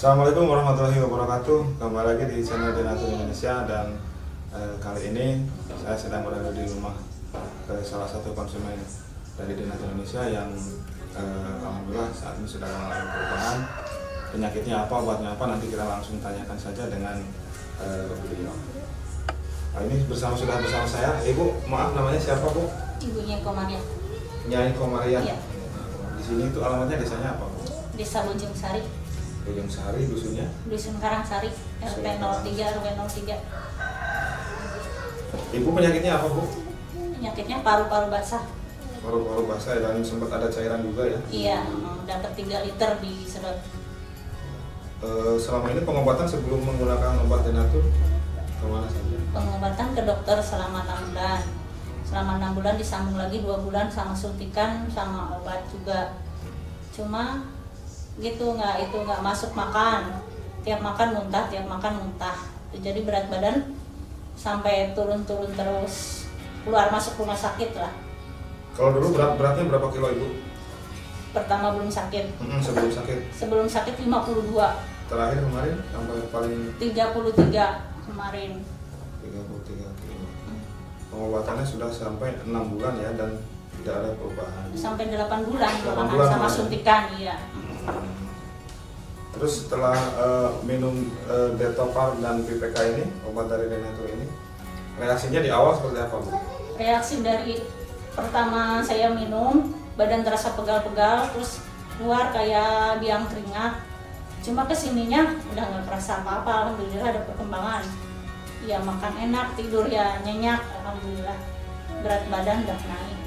Assalamualaikum warahmatullahi wabarakatuh. Kembali lagi di channel Denatur Indonesia dan kali ini saya sedang berada di rumah salah satu konsumen dari Denatur Indonesia yang alhamdulillah saat ini sudah mengalami perubahan. Penyakitnya apa, obatnya apa, nanti kita langsung tanyakan saja dengan beliau. Nah, ini sudah bersama saya. Ibu, maaf namanya siapa, Bu? Ibunya Komaria. Nyai Komaria. Iya. Di sini itu alamatnya desanya apa, Bu? Desa Bojong Sari, Bojong Sari, dusunnya? Dusun Karangsari, RT 03 RW 03. Ibu penyakitnya apa, Bu? Penyakitnya paru-paru basah. Paru-paru basah dan sempat ada cairan juga ya? Iya, dapat 3 liter disedot. Selama ini pengobatan sebelum menggunakan obat Denatur kemana saja? Pengobatan ke dokter selama 6 bulan. Selama 6 bulan disambung lagi 2 bulan sama suntikan sama obat juga. Cuma gitu nggak masuk makan. Tiap makan muntah, tiap makan muntah. Jadi berat badan sampai turun-turun terus. Keluar masuk rumah sakit lah. Kalau dulu beratnya berapa kilo, Ibu? Pertama belum sakit. Sebelum sakit? Sebelum sakit 52. Terakhir kemarin sampai paling 33 kemarin. 33 kilo. Pengobatannya sudah sampai 6 bulan ya dan tidak ada perubahan. Sampai 8 bulan 8 malahan bulan sama ya? suntikan, iya. Terus setelah minum Detopar dan PPK ini, obat dari Denatur ini, reaksinya di awal seperti apa, Bu? Reaksi dari pertama saya minum, badan terasa pegal-pegal, terus keluar kayak biang keringat. Cuma kesininya udah nggak kerasa apa-apa, alhamdulillah ada perkembangan. Ya makan enak, tidur ya nyenyak, alhamdulillah. Berat badan udah naik.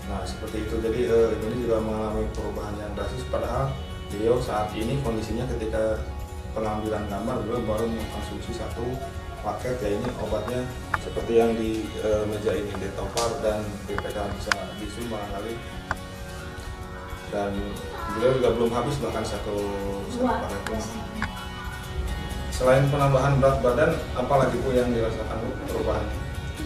Nah seperti itu, jadi ini juga mengalami perubahan yang drastis. Padahal beliau saat ini kondisinya ketika pengambilan gambar beliau baru mengkonsumsi 1 paket, ya ini obatnya seperti yang di meja ini, Detopar dan PPK bisa disul barangkali. Dan beliau juga belum habis bahkan satu paket ini. Selain penambahan berat badan, apalagi Bu yang dirasakan, Bu, perubahannya?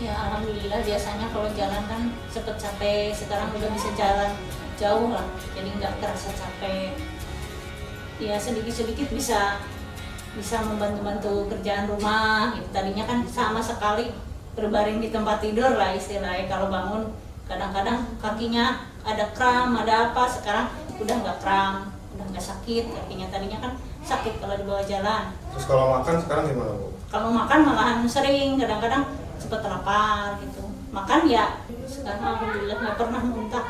Ya alhamdulillah, biasanya kalau jalan kan cepet capek, sekarang udah bisa jalan jauh lah, jadi nggak terasa capek. Ya sedikit-sedikit bisa membantu-bantu kerjaan rumah gitu. Tadinya kan sama sekali berbaring di tempat tidur lah istilahnya, kalau bangun kadang-kadang kakinya ada kram, ada apa. Sekarang udah nggak kram, udah nggak sakit kakinya. Tadinya kan sakit kalau dibawa jalan. Terus kalau makan sekarang gimana, Bu? Kalau makan malahan sering, kadang-kadang cepet lapar gitu. Makan ya sekarang alhamdulillah nggak pernah muntah.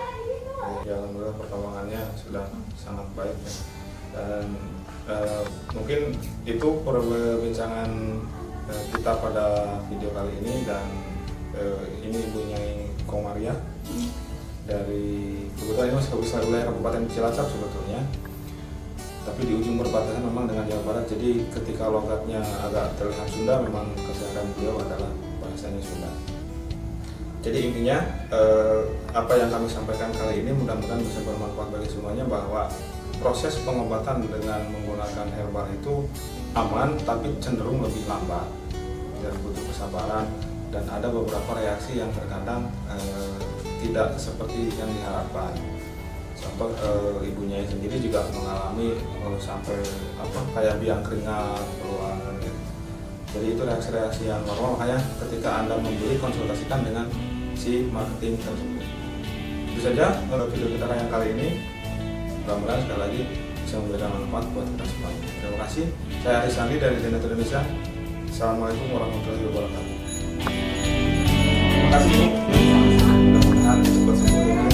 Ya alhamdulillah perkembangannya sudah sangat baik ya. Dan mungkin itu perbincangan kita pada video kali ini. Dan ini Ibunya Komaria dari, kebetulan ini masih wilayah Kabupaten Cilacap sebetulnya, tapi di ujung perbatasan memang dengan Jawa Barat. Jadi ketika logatnya agak terlihat Sunda, memang keseharian beliau adalah bahasanya Sunda. Jadi intinya apa yang kami sampaikan kali ini mudah-mudahan bisa bermanfaat bagi semuanya, bahwa proses pengobatan dengan menggunakan herbal itu aman tapi cenderung lebih lambat dan butuh kesabaran, dan ada beberapa reaksi yang terkadang tidak seperti yang diharapkan. Contoh ibunya sendiri juga mengalami sampai kayak biang keringat keluar gitu. Jadi itu reaksi-reaksi yang normal, makanya ketika Anda membeli, konsultasikan dengan si marketing tersebut. Itu saja video kita yang kali ini. Mudah-mudahan sekali lagi bisa memberikan manfaat buat kita semua. Terima kasih. Saya Aris Sandi dari Denatur Indonesia. Assalamualaikum warahmatullahi wabarakatuh. Terima kasih. Mudah-mudahan cepat sembuh.